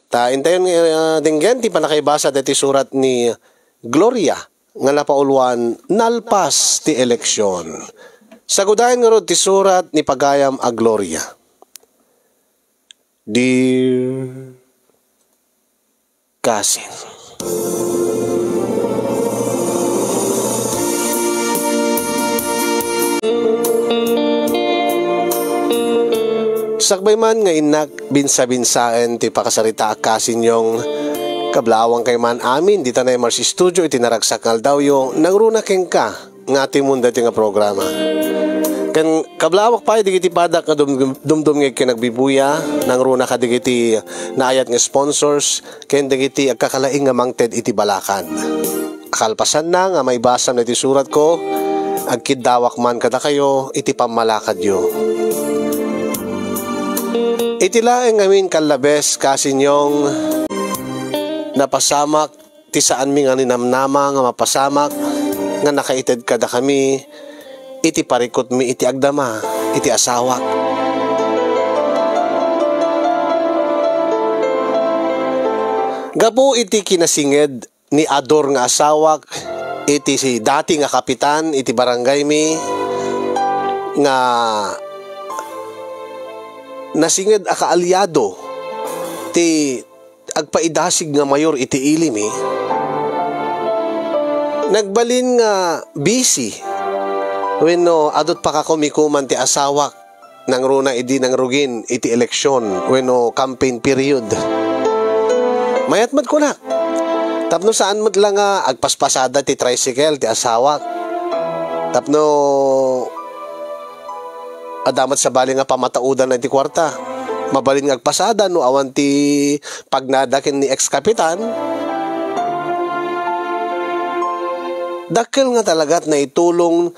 Ta intayon dinggen ti panakaibasa deti surat ni Gloria nga napauluan nalpas ti eleksyon. Sagudayan nga rod ti surat ni Pagayam a Gloria. Dear Cousin, sakbay man nga inak binsa-binsaan ti pakasarita akasin yung kablawang kay man amin di tanay Mars Studio iti naragsak ngal daw yung nangruna keng ka nga timon dati nga programa. Kan kablawak pa digiti padak nga dumdum nga kinagbibuya nangruna ka digiti naayat nga sponsors ken digiti agkakalaing nga mangted iti balakan. Akalpasan na nga may basam na iti surat ko agkidawak man kada kayo iti pamalakad yo. Iti laeng ngamin kalabes kasi nyong napasamak ti saan mi nga ninamnama nga mapasamak nga nakaited kada kami iti parikot mi iti agdama iti asawak. Gabu iti kinasinged ni ador nga asawak iti si dati nga kapitan iti barangay mi nga nasinged akaalyado ti agpaidasig nga mayor iti ilimi nagbalin nga busy wenno adot pa kakumikuman ti asawak nang runa idi nang rugin iti eleksyon wenno campaign period mayat mat ko na tapno saan mat lang nga agpaspasada ti tricycle ti asawak tapno adamat sa bali nga pamataudan na ti kwarta mabalin nga agpasada no awan ti pagnadakin ni ex-kapitan dakkel nga talagat na itulong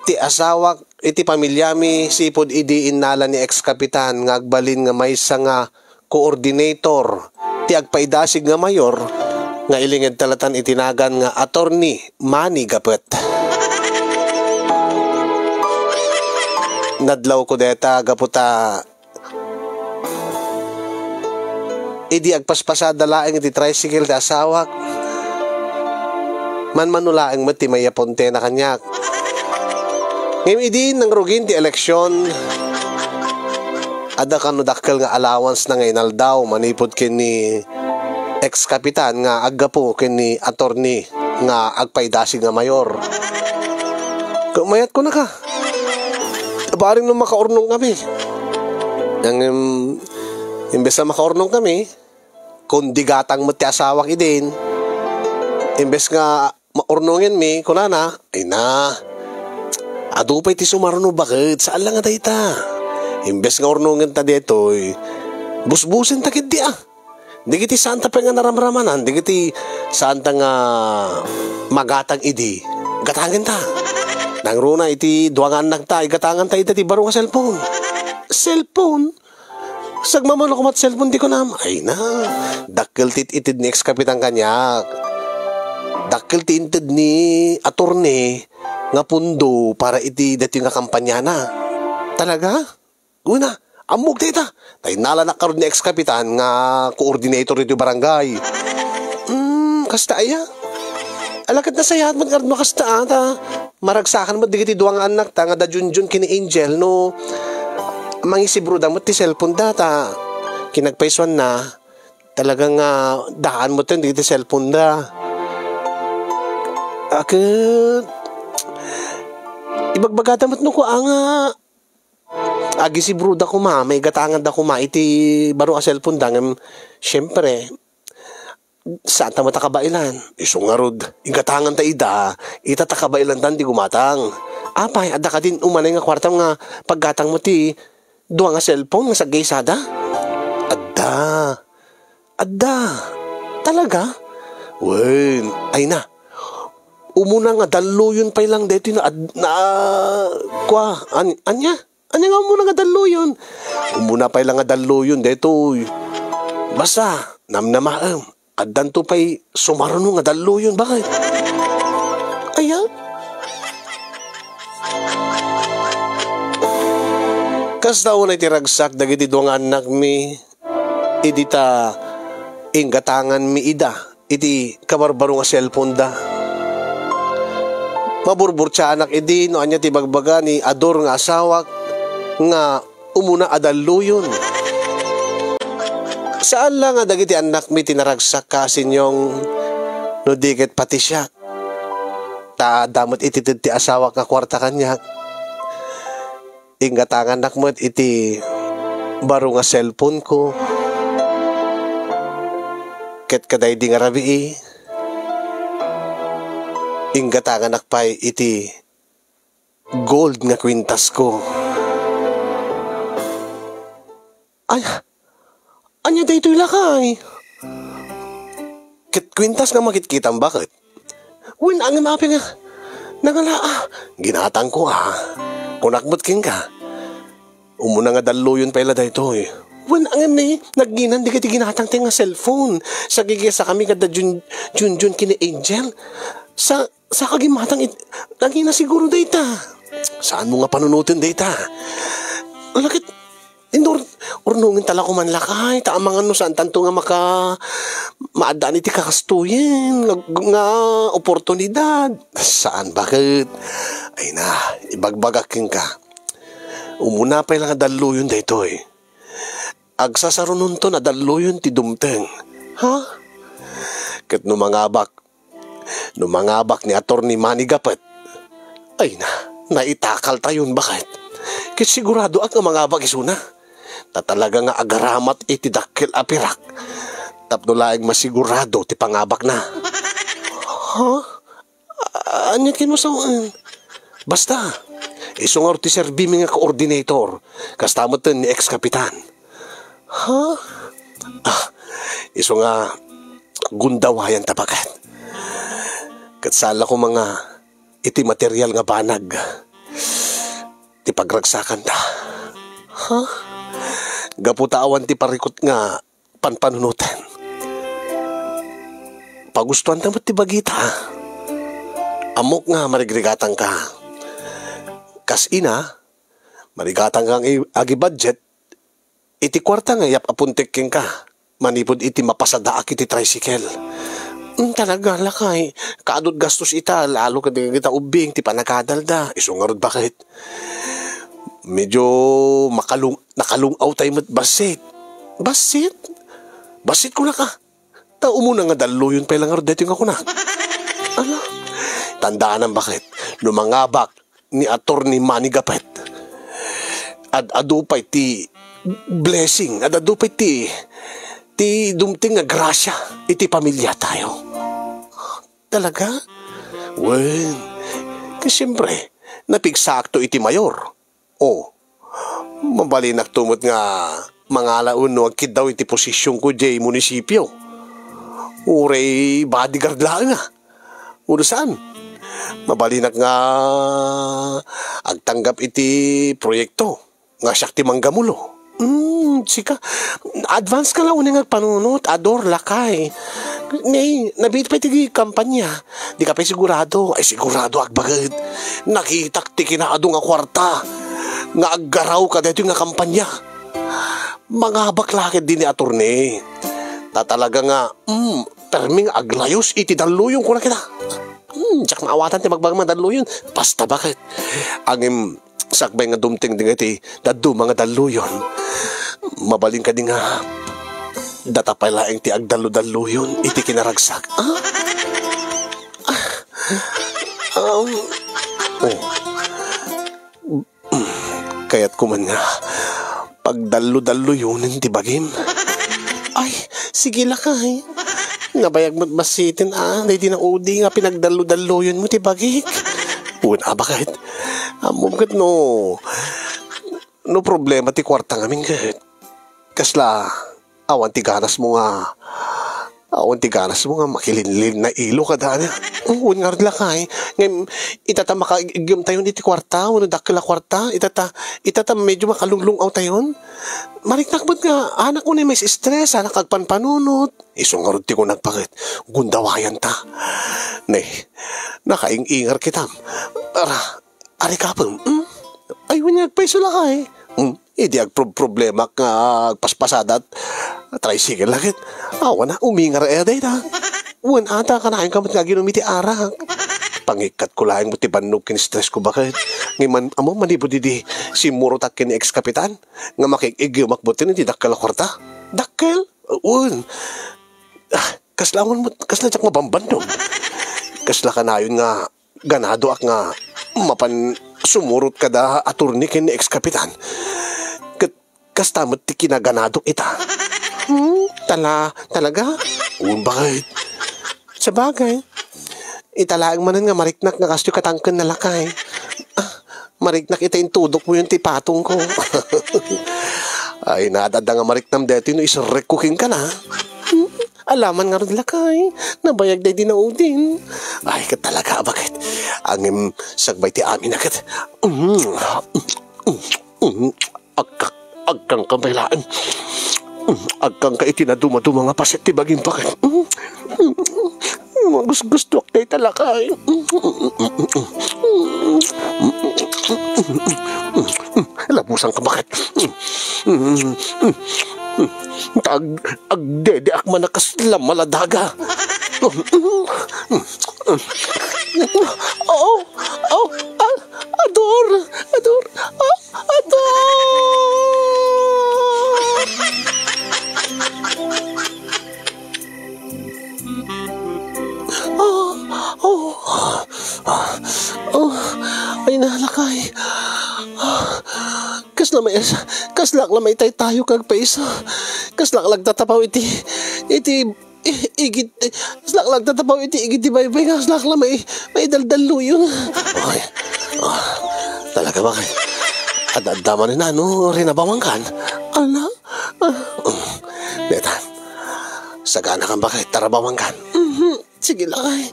ti asawak iti pamilyami sipod idi innala ni ex-kapitan nga agbalin nga maysa nga coordinator ti agpaidasig nga mayor nga ilinged talatan itinagan nga attorney Manny Gapet. Nadlaw ko deta gaputa idi agpaspasada laeng iti tricycle ti asawak manmanulaeng met ti mayaponte na kanyak ngayon idi nang rugin ti eleksyon ada kano dakkel nga allowance na ngayon aldaw manipod kini ex-kapitan nga aggapo kini attorney nga agpaidasig nga mayor kumayat ko na ka baring nung makaurnong kami imbes na makaurnong kami kundi gatang mo ti asawak idin imbes nga maurnongin mi kunana ay na adupay ti sumarno bakit saan lang nga dayta imbes nga urnongin ta detoy busbusin takit di digiti saan ta pa nga naramramanan digiti saan ta nga magatang idi gatangin ta nang runa iti duwangan nagta igatangan tayo iti baro nga cellphone sagmamano ko mat cellphone di ko na ay na dakkel itid ni ex-kapitan kanyak dakkel itid ni attorney nga pundo para iti dati nga kampanya na talaga guna amog tayo tayo nalanak karon ni ex-kapitan nga coordinator iti barangay kasta aya alakad na sayat magkaroon makasta ata maragsakan mo digiti duwang anak ta nga da junjun kini Angel no mangisibruda mo ti cellphone data kinagpaiswan na talagang daan mo tin digiti cellphone da akit ibagbagata mo't no ko anga agi si bruda ko may gatangan da ko iti baro ka cellphone da ngam syempre saan ta matakabailan iso nga rod igatangan ta ida itatakabailan tan di gumatang apay adda ka din umanay nga kwartam nga paggatang mo ti duwa nga cellphone nga sagay sada adda talaga wen ay na umuna nga daluyon pay lang dito anya nga umuna nga daluyon umuna pay lang nga daluyon dito basta namnamaam addan to pay sumarno nga daluyon bakit aya kas daw na itiragsak dagiti duwang anak mi idita Ingatangan mi ida, iti kabarbaro nga cellphone da. Maburburtsa anak idi, no anya ti bagbaga ni ador nga asawak, nga umuna adaluyon. Saan lang nga dagiti anak mi tinaragsak kasin yung no dikit pati siya. Ta damot iti ti asawak nga kwarta kanya. Ingatangan anak mo iti baro nga cellphone ko. Ket kaday di nga rabi ingatangan akpay iti gold nga kwintas ko. Ay, anya da ito'y lakay. Ket kwintas nga makitkitan bakit? Win, ang mapi nga. Nangala, ginatang ko kunakbot king ka. Umuna nga daluyon pa ila da ito'y. Wan ang nagginan di kati ginatang nga cellphone. Sa gigisa kami kada Jun kini Angel. Sa kagimatang nagina siguro data. Saan mo nga panunutin data? Lakit urnungin tala ko man lakay. Taamang ano saan tanto nga maadaan iti kakastuyin. Nga oportunidad. Saan bakit? Ay na, ibagbagaking ka. Umuna pa ilang daluyon da ito agsasarunon to na daluyon ti dumteng. Ha? Ket numangabak ni Atty. Manny Gapet. Ay na, naitakal tayon bakit? Ket sigurado ang mangabak isuna. Ta talaga nga agaramat iti dakkel apirak. Tapno laeng masigurado ti pangabak na. Ha? Anya kinusawaan? Basta, isungor ti serbimi nga coordinator. Kastamot ni ex-kapitan. Ha? Iso nga gundawayan tabakat. Katsala ko mga iti material nga banag. Ti pagragsakan ta. Ha? Gaputawan ti parikot nga panpanunutan. Pagustuhan tamat ti bagita. Amok nga marigrigatang ka. Kas ina, marigatang kang agi budget. Iti kwarta nga yap apuntek king ka. Manipod iti mapasadaak iti tricycle. Talaga lakay. Kaadot gastos ita. Lalo ka kita ubing. Ti panakadalda. Isungarod bakit? Medyo nakalungaw tayo mat basit. Basit? Basit ko na ka. Tao mo na nga daluyon pa ilang arod. Dito nga ko na. Ano? Tandaan ang bakit. Lumangabak ni Atty. Manny Gapet. Adupay ti blessing, adupay ti dumting nga grasya iti pamilya tayo. Talaga? Well, kasi siyempre, napigsakto iti mayor. Mabalinak tumot nga mga alaun no agkid daw iti posisyon ko di munisipyo. Uray bodyguard lang nga. Uno saan? Mabalinak nga agtanggap iti proyekto nga siyak ti manggamulo. Sika, advance ka lang uning panunot, ador, lakay. Nabit pa iti kampanya. Di ka pa sigurado. Ay sigurado agbagad. Nakitak ti kinaado nga kwarta. Nga aggaraw ka dito nga kampanya. Mga baklakit din ni attorney. Tatalaga nga, perming aglayos iti daluyong ko na kita. Tsak maawatan ti magbagman daluyon. Basta bakit? Ang sakbay nga dumting din iti dadu mga daluyon. Mabaling ka din nga datapay laeng ti agdalu-daluyon iti kinaragsak. Kaya't kuman nga pagdalu-daluyonin ti bagim. Ay, sige lakay. Nabayag mo't basitin di na udi nga pinagdalu-daluyon mo ti bagik. Una bakit? Mumkat no problema ti kwarta ngamin kahit. Kasla, awan ti ganas mo nga makilinlin na ilo ka daan. Uwan nga rin lakay. Ngayon, itata makagigim tayo ni ti kwarta, wano dakila kwarta, itata medyo makalunglungaw tayo. Mariknakbot nga, anak ko na may stress, anak agpanpanunot. Isungarod ti ko nagpakit, gundawayan ta. Nakaing-ingar kitam. Ari kapam, ay wanyag pa iso lakay. Hindi problema nga agpaspasadat. tricycle lagit. Awan na, umingar day ta. Uwan ata, kanahin ka mat nga ginumiti arak. Pangikat ko lang mo ti banog kin stress ko bakit. Ngayon, amo manibod di si Murotak kin ex-kapitan. Nga makikigyo makbutin, hindi dakkel kwarta. Dakkel? Uwan. Kaslangon mo, kasla jak mabamban no. Kasla ka na yun nga, ganado ak nga, mapan sumurot ka da aturni kin ex-kapitan. Kastamot ti kinaganado ita. Talaga? Uwan bakit? Sa bagay. Italaang manan nga mariknak nga kastyo katangken na lakay. Mariknak ita intudok mo yung tipatong ko. Ay, nadada nga mariknam deti no isarek cooking ka na. Alaman nga rin lakay. Nabayag day din na udin. Ay, ka talaga, bakit? Ang sagbay ti amin agad. Agkang kambaylaan. Agkang ka itinaduma-duma nga pasit ti baging bakit. Gusto ak day talakay. Labusan ka bakit? Agdede ak manakas lamaladaga. Ador. Ay nalakay. Kaslak lamay tayo kag paisa. Kaslak lagtatapaw iti igit. Kaslak lagtatapaw iti igit di baybay. Kaslak lamay may daldalo yun. Okay. Talaga ba kay? Adadaman na no rinabawang kan. Ala? Netan. Sagana kang bakit tarabawang kan. Sige lakay.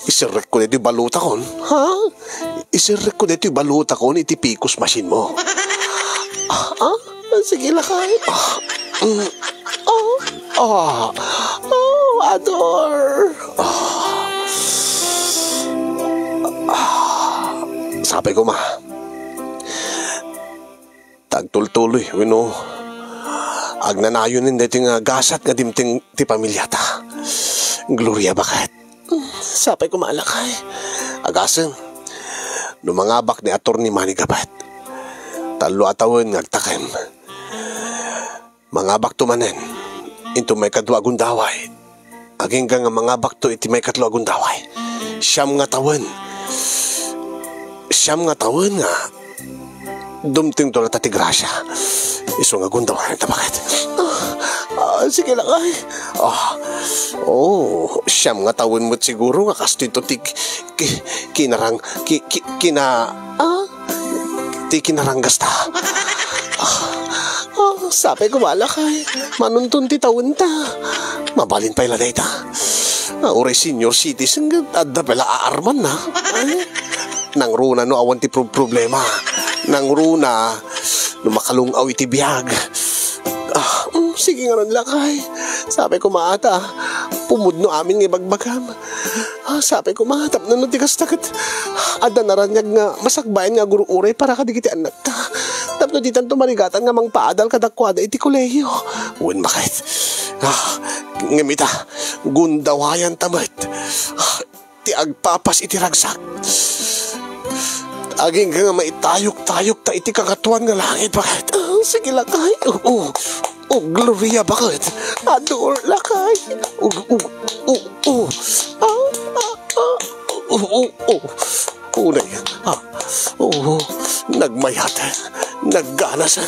Isirek ko dito yung baluta kon. Ha? Isirek ko dito yung baluta kon, iti picos machine mo. Sige lakay. Ador. Sabi ko ma. Tagtultuloy, wino. Agnanayon din dito nga gasat nga dimting ti pamilyata. Gloria bakit? Sapay ko maalakay. Agasan, numangabak ni Atty. Manny Gabat. Talo atawin ngagtakem. Mangabak tumanen, into may kadwa gundaway. Aging nga mangabak to iti may kadwa gundaway. Siyam nga tawin nga. Dumting to na tatigrasya. Iso nga gundaway. Bakit? Sige lang ay. Siyam nga tawin mo't siguro nga kasto ito kinaranggas ta. Sabi ko malakay. Manuntun ti tawin ta. Mabalin pa iladay ta. Uray senior citizen adda pala aarman na. Nang runa no awan ti problema. Nang runa no makalungaw iti biyag. Sige nga ron lakay. Sabi ko maata, pumudno amin ng ibagbagam. Sabi ko maatap na nutikas takot. Ada naranyag nga masakbayan nga guru uray para kadigiti anak ta. Tapno di tanto marigatan nga mang paadal kadakwada iti kolehiyo. Uwan bakit? Ngamita, gundawayan tamat. Ti agpapas iti ragsak. Aging nga maitayok-tayok ta iti kakatuan nga langit bakit? Sige lakay. Gloria bakit? Ador lakay. Unay. Nagmayatan. Nagganasan.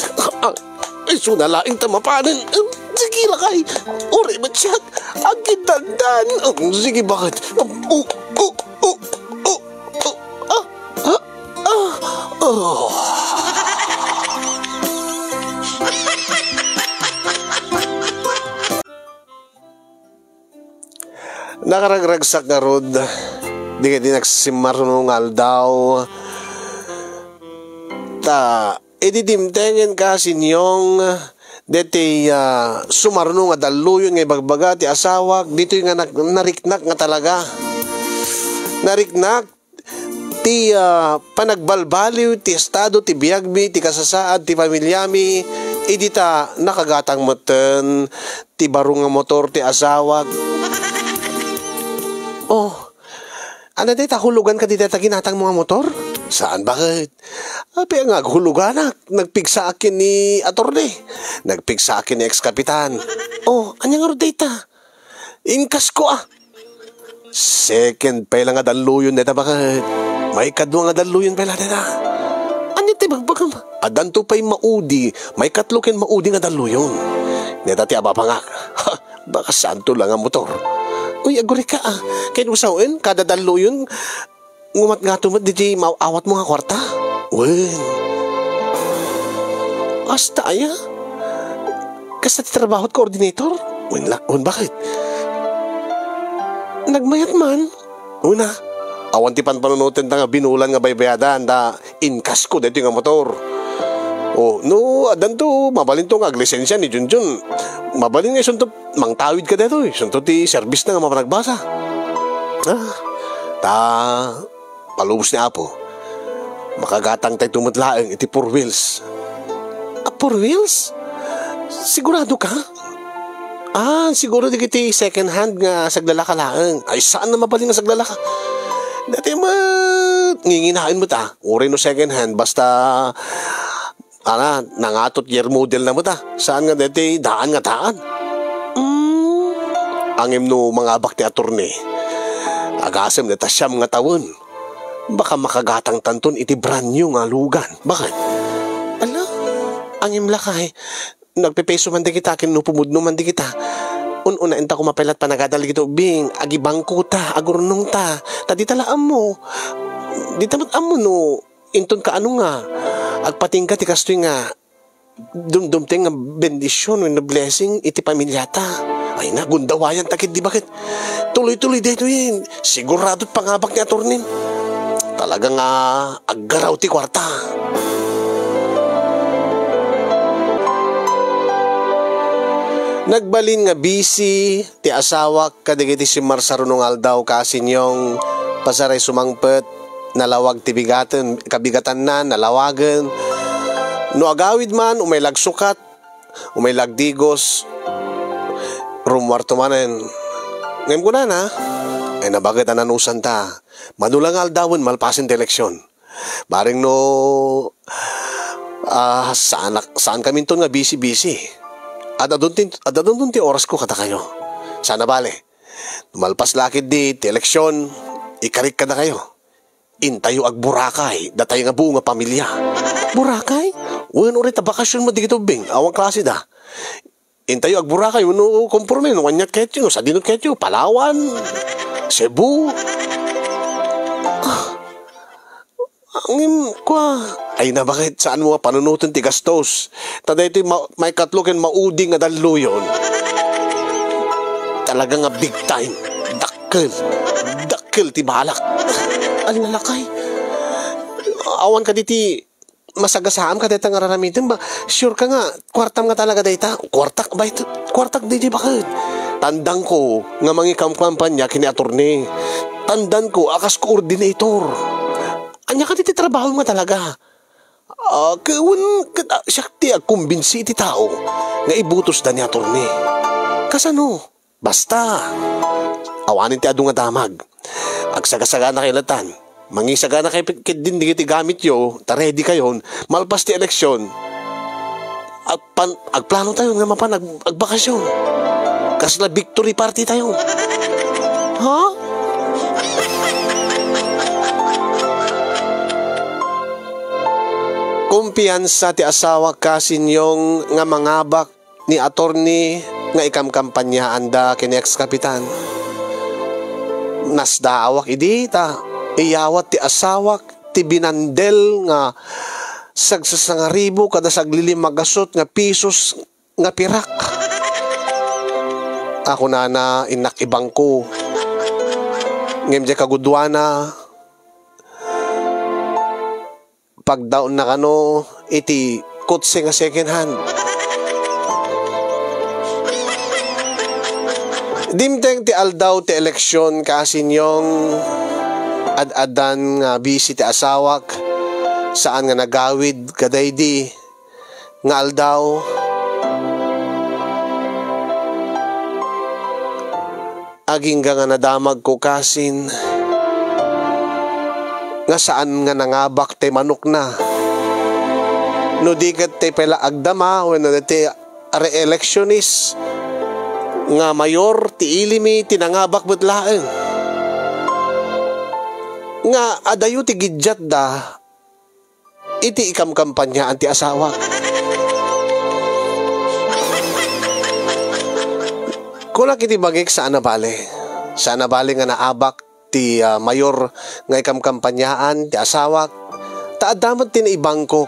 Iso na laing tamapanan. Sige lakay. Uri matsyag. Agitandan. Sige bakit? Nakaragragsak nga rod. Di ka di nagsimarunungal daw. Ididimtengen ka sinyong deti sumarunong nga daluyon nga ibagbaga ti asawak. Dito nga nariknak nga talaga. Nariknak. ti panagbalbaliw, ti estado, ti biyagmi, ti kasasaad, ti pamilyami, idi ta nakagatang meten, ti barong nga motor, ti asawag. Oh, ano day, hulugan ka di ta ginatang mga motor? Saan, bakit? Api nga, hulugan na. Nagpigsa akin ni attorney. Nagpigsa akin ni ex-kapitan. Oh, anyang nga data? Inkas ko Second pa lang nga daluyon neta, bakit? May kadwa nga daluyon pa lang neta. Ano ti bagbagam? Adan to pa'y maudi. May katlukin maudi nga daluyon. Neta ti aba pa nga. Ha, baka santo lang ang motor. Uy, aguri ka Kaya usawin, kada daluyon, ngumat nga tumat, di awat mo nga kwarta. Wen. Hasta aya? Kasta ti trabaho at coordinator? Wen, bakit? Nagmayat man. Una, awan ti panpanunutin ta nga binulan nga baybayadan da inkas ko dito nga motor. Oh, no, adan to, mabalin to nga aglisensya ni Junjun. Mabalin nga isunto, mangtawid ka dito isunto ti service na nga mapanagbasa. Palubos ni Apo. Makagatang tayo tumatlaang iti 4 wheels. 4 wheels? Sigurado ka? Siguro di kiti second hand nga saglalaka laang. Ay, saan na mabaling nga saglalaka? Dati nginginain mo ta. Uri no second hand, basta nangatot year model na mo ta. Saan nga dati daan nga taan? Angim no mga abak ni attorney. Agasem na tasyam nga tawon. Baka makagatang tanton iti brand new nga lugan. Bakit? Ala, angim lakay. Nagpepeso man di kita, kinupumudno man di kita. Una enta ko mapelat panagadal gito, bing, agibangko ta, agurnong ta, tadi talaan mo. Di tamat amo no, inton ka ano nga, agpating ka, tikastoy nga, dumting nga bendisyon, when blessing, iti pamilyata. Ay na, gundawayan takit, di bakit? Tuloy-tuloy dito yun, sigurado't pangabak ni attorney. Talaga nga, aggaraw ti kwarta. Nagbalin nga busy, ti asawak, kadigiti si Marsarunong aldaw kasinyong pasaray sumangpet, nalawag ti kabigatan na, nalawagan. No agawid man, umaylag sukat, umaylag digos, rumwarto manen. Ngayon ko na, ay nabagit ananusan ta. Manulang aldawin, malpasin ti eleksyon. Baring no, saan kami to nga busy-busy. At adun ti oras ko kata kayo. Sana bale. Malpas lakid di, ti eleksyon, ikarik ka na kayo. Intayo ag Boracay, datay nga buo nga pamilya. Boracay? Uwan ulit, bakasyon mo di kito, bing. Awang klase da. Intayo ag Boracay, uno komporme, no wanyat ketyo, no sadinot ketyo, Palawan, Cebu. Angin kwa. Ay na bakit saan mo panunutin ti gastos? Tada ito may katlokin mauding nga daluyon. Talaga nga big time. Dakkel ti balak. Ang lalakay. Awan ka diti masagasaan ka dito nga raramitin ba? Sure ka nga, kwartam nga talaga dita. Kwartak ba ito? Kwartak di bakit? Tandang ko nga mangikam kampanya kini attorney. Tandang ko akas coordinator. Anya ka diti trabaho nga talaga. Sakti kumbinsi iti tao nga ibutos da ni attorney. Kasano? Basta. Awanin ti adu nga damag. Agsaga-saga na kailatan. Mangisaga na kay din di kiti gamit yo. Taredi kayon. Malpas ti eleksyon. Agplano tayo nga mapan agbakasyon. Kasla victory party tayo. Ha? Kumpiyansa ti asawa kasinyong nga mangabak ni attorney nga ikamkampanyaan da kini ex-kapitan. Nasdaawak idi ta iyawat ti asawak ti binandel nga sagsasangaribo kada saglilim magasot nga pisos nga pirak. Ako na inakibang ko. Ngem di kagudwana pagdaon na kano iti kotse nga second hand. Dimteng ti aldaw ti eleksyon kasinyong ad-adan nga busy ti asawak, saan nga nagawid kadaydi nga aldaw. Aging nga nadamag ko kasin, nga saan nga nangabak te manok na. No di kat te pala agdama, when te re-electionist, nga mayor ti ilimi tinangabak betlaeng. Nga adayo ti gidyat da, iti ikam kampanya anti asawa. Kulak iti bagik sa anabali. Sa anabali nga naabak ti mayor nga ikam kampanyaan ti asawa. Taadamot ti na ibangkok.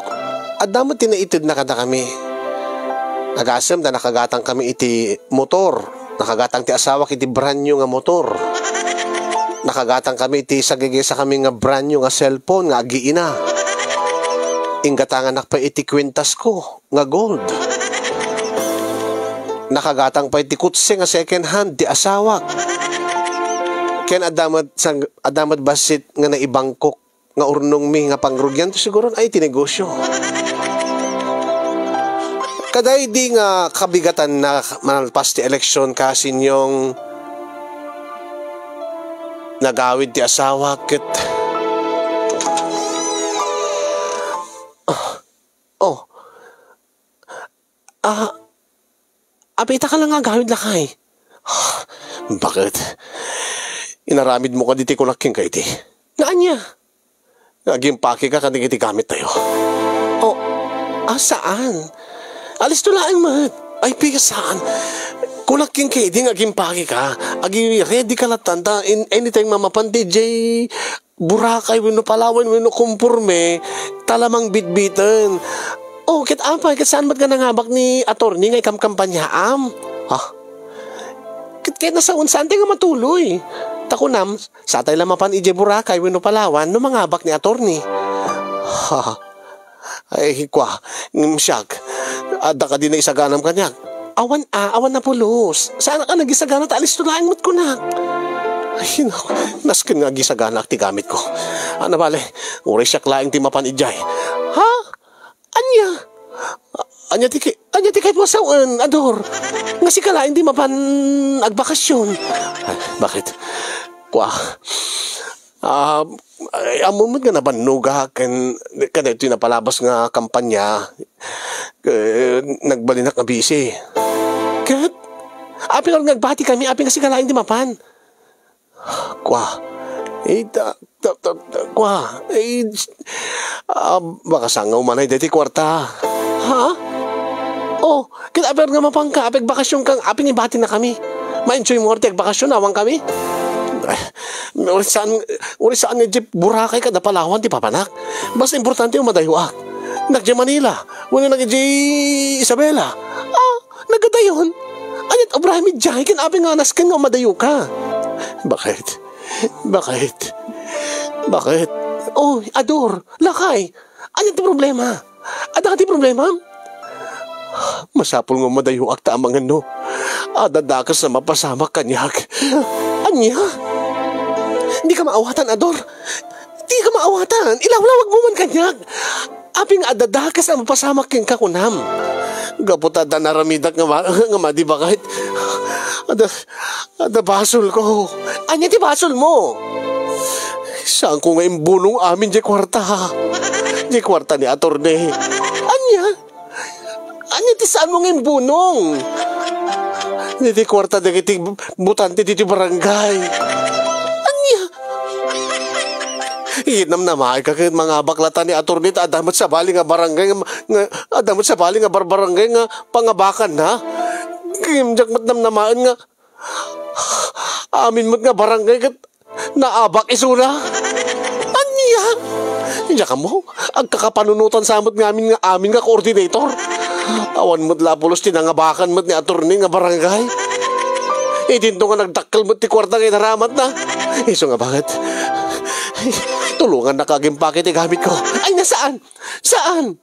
Adamot ti na itid na kada kami. Nagasem na nakagatang kami iti motor. Nakagatang ti asawa iti brand new nga motor. Nakagatang kami iti sagigisa kami nga brand new nga cellphone nga agiina. Inggatangan nakpa iti kwintas ko nga gold. Nakagatang pa iti kutse nga second hand ti asawak. Ken adamat basit nga naibangkok nga urnong mi nga pangrugyan to siguro ay tinegosyo. Kaday di nga kabigatan na manalpas ti eleksyon kasin yung nagawid ti asawa ket apita ka lang nga gawid lakay. Bakit? Inaramid mo ka diti kulaking ka iti. Naan niya? Naging paki ka kandig iti gamit tayo. Saan? Alis tulaan mat. Ay, pika saan? Kulaking ka iti naging paki ka. Agi ready ka latanda. Anytime mamapandi, jay Burakay, wino Palawan, wino kumpurme, talamang bitbitan. Kit apay, kit saan ba't ka nangabak ni attorney nga ikam kampanya am? Kit nasa unsante nga matuloy. Takunam, sa tay lamapan ije Burakay, wino Palawan, no mangabak ni attorney. Ay, kwa, siyak, ada ka din na isaganam kanyak. Awan na pulos. Saan ka nagisagana, alis tulaan mo't kunak. Ay, naskin nga gisagana ti gamit ko. Ano bale, uri siya klaing ti mapan ijay. Anya ti kahit masawan, Ador. Nga si kalain di mapan agbakasyon. Ay, bakit? Kwa, amumod nga nabanuga kada ito napalabas nga kampanya. Nagbalinak na busy. Kat, api lang nagbati kami, api nga si kalain di mapan. Kwa, baka sangaw manay dati kwarta. Kita aper nga mapangka, apig bakasyon kang, aping ibati na kami. Ma-enjoy mo orte, bakasyon, awang kami. Uri saan nga jeep Burakay ka na Palawan, di papanak. Basta importante yung madayuak. Nagja Manila, wala nagja Isabela. Nagadayon. Ayat Abraham Ijay, kinaping nga naskan nga madayo ka. Bakit? Ador, lakay. Ano ti problema? Ada ka ti problema? Masapol nga madayo akta amang ano. Adadakas na mapasamak kanyak. Anya? Hindi ka maawatan, Ador. Hindi ka maawatan. Ilawlawag mo man kanyak. Aping adadakas na mapasamak king kakunam. Gaputada naramidak nga madi bakit? Ada basol ko. Anya ti basol mo? Saan ko nga imbunong amin di kwarta? Di kwarta ni attorney. Anya ti saan mo nga imbunong? Di kwarta di kiti butante di barangay. Inam na maay ka kahit mga baklatan ni attorney adamot sa bali nga barangay adamot sa bali nga barangay nga pangabakan na. Kimjak mat namnamaan nga amin mat nga barangay kat naabak isura. Anya? Hindi ka mo? Agkakapanunutan sa amot nga amin nga coordinator. Awan mo't lapulos tinangabakan mo't ni attorney nga barangay. Dinto nga nagdakkel mo't ti kwarta nga inaramat na. Iso nga bakit? Tulungan na kagimpake ti gamit ko. Ay, nasaan? Saan?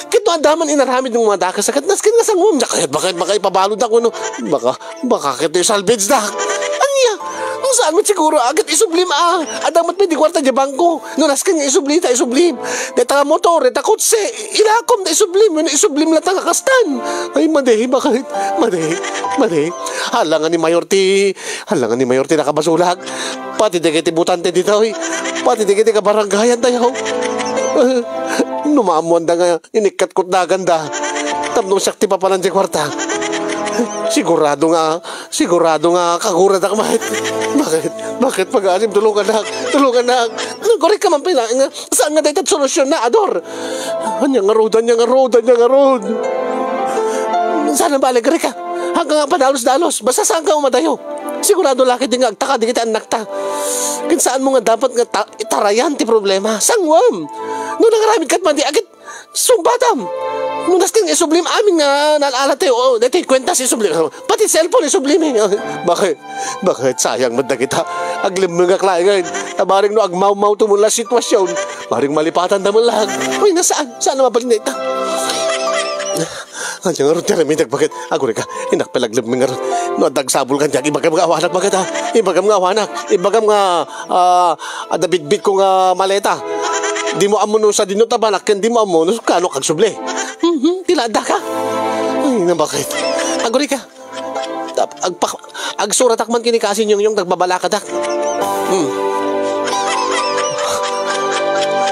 Kito andaman inaramid ng mga dakas sakat naskin nga sangum. Bakit ipabalod ako no? Baka kito yung salvage na. Anya? Ang saan mo siguro agad isublim adamat may di kwarta di bangko no naskan nga isublim deta motor deta kotse ilakom da isublim lang nga kastan ay madehi bakit madehi halangan ni mayor ti nakabasulag pati digiti butante dito pati digiti kabaranggayan tayo numaamuan da nga inikat kot na ganda tapno sakti pa palang di kwarta sigurado nga kagurad ako bakit pag-asim tulungan na korek ka man pala nga saan nga dahil solusyon na ador anyang arod sana balik ka hanggang padalos-dalos basta saan ka umadayo sigurado laki din nga agtaka di kita anak ta saan mo nga dapat nga itarayan ti problema sangwam no nangaramid kat man di agit sumbatam nung nasking isublim amin nga nalala tayo dati kwenta si isublim pati cellphone isublim bakit sayang madda kita aglim mga klay ngayon maring no agmaw-maw tumula sitwasyon maring malipatan damon lang uy nasaan na mabalin na ita Anjang arot yan namin bakit ako rin ka inakpalaglim mga arot no dagsabol ka dyan ibagam nga awanak bagata ibagam nga adabitbit ko nga maleta di mo amo no sa dinutabanak di mo amo no kano kagsubli tilada ka ay na bakit aguri ka agsuratak man kinikasin yung nagbabalakat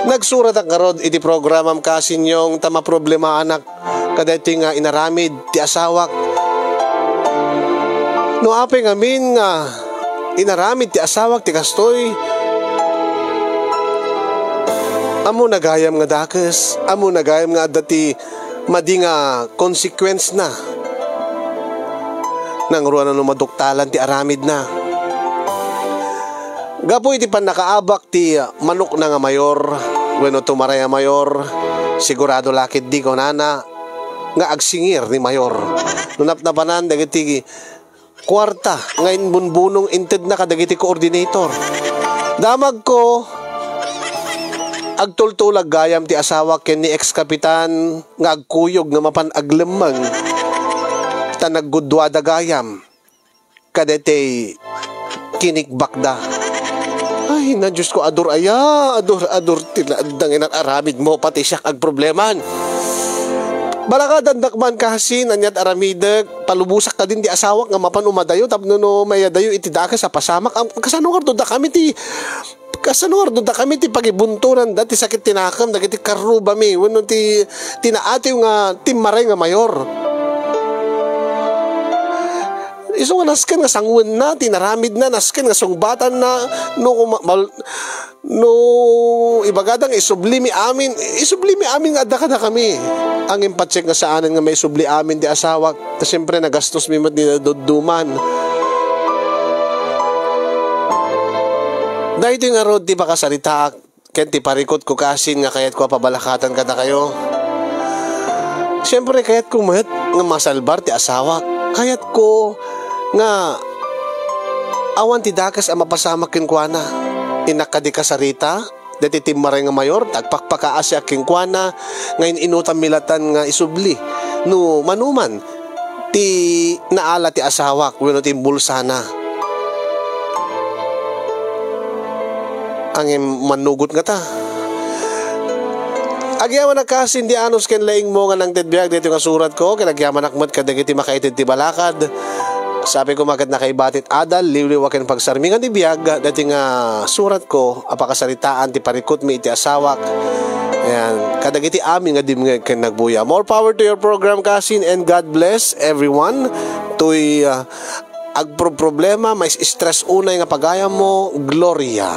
nagsuratak nga rod iti programam kasin yung tama problema anak kadati nga inaramid ti asawak no apeng amin nga inaramid ti asawak ti kastoy amo nagayam nga dakes amo nagayam nga dati madi nga consequence na nang ruwan na maduktalan ti aramid na gapo iti pan nakaabak ti manok na nga mayor bueno tumaray nga mayor sigurado lakit di ko nana nga agsingir ni mayor nunap na panan dagiti kwarta ngayon bunbunong inted na kadagiti coordinator damag ko agtultulag gayam ti asawa ken ni ex-kapitan nga agkuyog nga mapanaglemang ta naggudwada gayam kadete kinikbakda ay na Diyos ko ador tiladang aramid mo pati siya ag probleman balakadandak kasin anyat aramidek palubusak ka din di asawak nga mapanumadayo tapno no mayadayo itidaka sa pasamak kasanungar do da kami ti pagibunturan dati sakit tinakam dagiti karuba mi wano ti tinaati nga timaray nga mayor iso nga nasken nga sangwen na tinaramid na nasken nga sungbatan na no ibagadang isublimi amin nga adda kada kami ang impatsek nga saanan nga may subli amin di asawak ta siyempre nagastos mi mat dinaduduman dahil ito nga rod, di ba kasalita, ken ti parikot ko kasin nga kayat ko pabalakatan kada kayo. Siyempre, kayat ko mat, nga masalbar ti asawa. Kayat ko, nga, awan ti dakas ang mapasamak kinkwana. Inakadi ka sarita, dati timaray nga mayor, tagpakpakaasya kinkwana, ngayon inutam milatan nga isubli. No, manuman, ti naala ti asawa, wano ti bulsa na. Ang manugot nga ta agyaman na kasin di anos ken laing mo nga nang tedbiag dito nga surat ko kinagyaman akmat kadagiti makaited ti balakad sabi ko magad na kay batit adal liwliwaken pagsarmingan ti biag dati nga surat ko apakasaritaan ti parikot mi iti asawak ayan kadagiti amin nga dim nga ken nagbuya more power to your program kasin and God bless everyone tuy agproblema may stress unay nga pagayam mo gloria